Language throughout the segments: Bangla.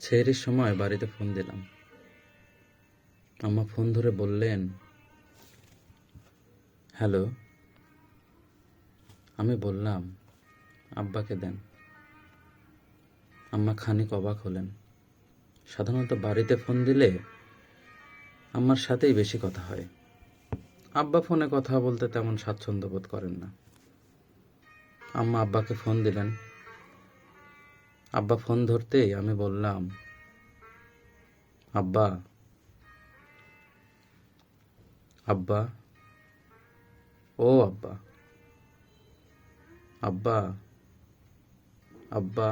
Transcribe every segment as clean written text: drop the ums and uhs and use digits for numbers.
সেহরির সময় বাড়িতে ফোন দিলাম। আম্মা ফোন ধরে বললেন, হ্যালো। আমি বললাম, আব্বাকে দেন। আম্মা খানিক অবাক হলেন। সাধারণত বাড়িতে ফোন দিলে আম্মার সাথেই বেশি কথা হয়। আব্বা ফোনে কথা বলতে তেমন স্বাচ্ছন্দ্য বোধ করেন না। আম্মা আব্বাকে ফোন দিলেন। আব্বা ফোন ধরতেই আমি বললাম, আব্বা। আব্বা। ও আব্বা। আব্বা। আব্বা।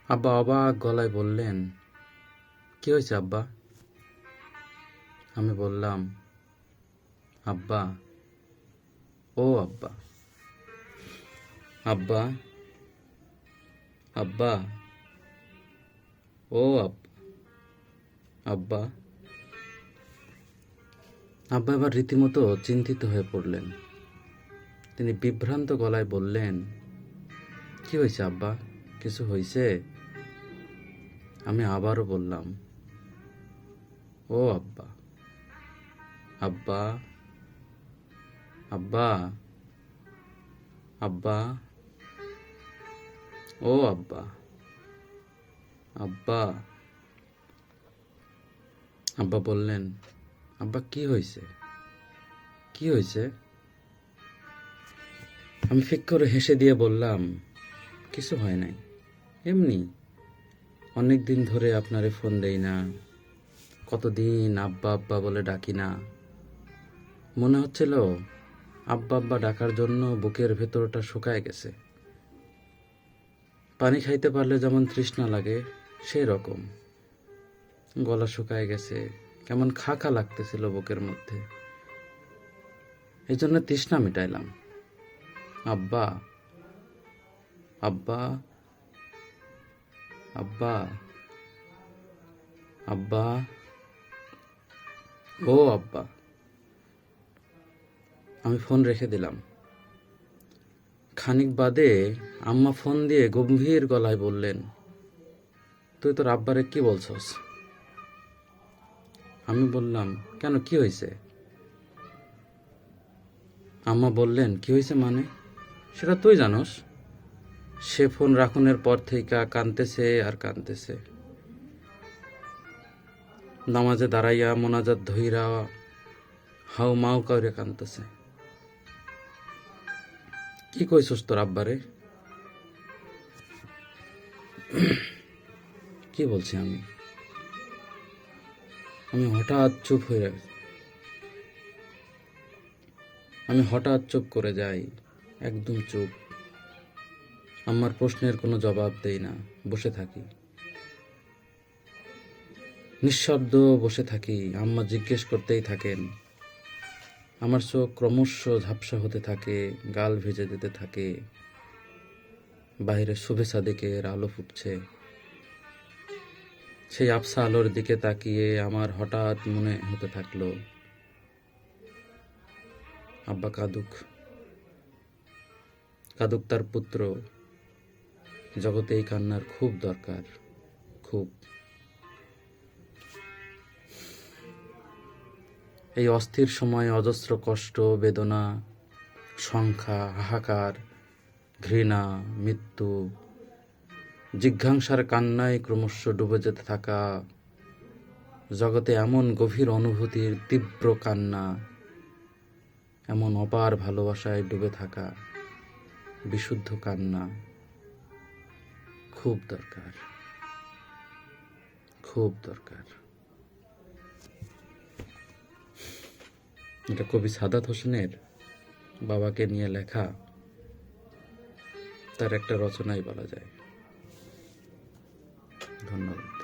আব্বা অবাক গলায় বললেন, কি হয়েছে আব্বা? আমি বললাম, আব্বা। ও আব্বা। আব্বা। আব্বা। ও আব্বা। আব্বা। আব্বা এবার রীতিমতো চিন্তিত হয়ে পড়লেন। তিনি বিভ্রান্ত গলায় বললেন, কি হয়েছে আব্বা? কিছু হয়েছে? আমি আবারও বললাম, ও আব্বা। আব্বা। আব্বা। আব্বা। ও আব্বা। আব্বা। আব্বা বললেন, আব্বা কি হয়েছে? কি হয়েছে? আমি ফিক করে হেসে দিয়ে বললাম, কিছু হয় নাই, এমনি। অনেক দিন ধরে আপনারে ফোন দেই না, কতদিন আব্বা আব্বা বলে ডাকি না। মনে হচ্ছিল আব্বা আব্বা ডাকার জন্য বুকের ভেতরটা শুকায় গেছে। পানি খাইতে পারলে যেমন তৃষ্ণা লাগে সেই রকম। গলা শুকায় গেছে, কেমন খা খা লাগতেছিল বুকের মধ্যে। এই জন্য তৃষ্ণা মিটাইলাম। আব্বা। আব্বা। আব্বা। আব্বা। ও আব্বা। আমি ফোন রেখে দিলাম। খানিক বাদে আম্মা ফোন দিয়ে গম্ভীর গলায় বললেন, তুই তোর আব্বারে কি বলছস? আমি বললাম, কেন, কি হয়েছে? আম্মা বললেন, কি হয়েছে মানে? সেটা তুই জানোস। সে ফোন রাখুনের পর থেকে কানতেছে আর কানতেছে। নামাজে দাঁড়াইয়া মোনাজাত ধইরা হাউ মাউ করে কানতেছে। কি কইছস তোর আব্বারে? কি বলছি আমি? আমি হঠাৎ চুপ করে যাই, একদম চুপ। আমার প্রশ্নের কোনো জবাব দেই না, বসে থাকি, নিঃশব্দ বসে থাকি। আম্মা জিজ্ঞেস করতেই থাকেন। আমার চোখ ক্রমশ ঝাপসা হতে থাকে, গাল ভেজে যেতে থাকে। বাইরে শুভে সাদেকের আলো ফুটছে। সেই আবছা আলোর দিকে তাকিয়ে আমার হঠাৎ মনে হতে থাকলো, আব্বা কাঁদুক, কাঁদুক তার পুত্র। জগতে এই কান্নার খুব দরকার, খুব। এই অস্থির সময়ে অজস্র কষ্ট, বেদনা, সংখ্যা, হাহাকার, ঘৃণা, মৃত্যু, জিজ্ঞাসার কান্নায় ক্রমশ ডুবে যেতে থাকা জগতে এমন গভীর অনুভূতির তীব্র কান্না, এমন অপার ভালোবাসায় ডুবে থাকা বিশুদ্ধ কান্না খুব দরকার, খুব দরকার। এটা কবি সাদাত হোসেনের বাবাকে নিয়ে লেখা তার একটা রচনাই বলা যায়। ধন্যবাদ।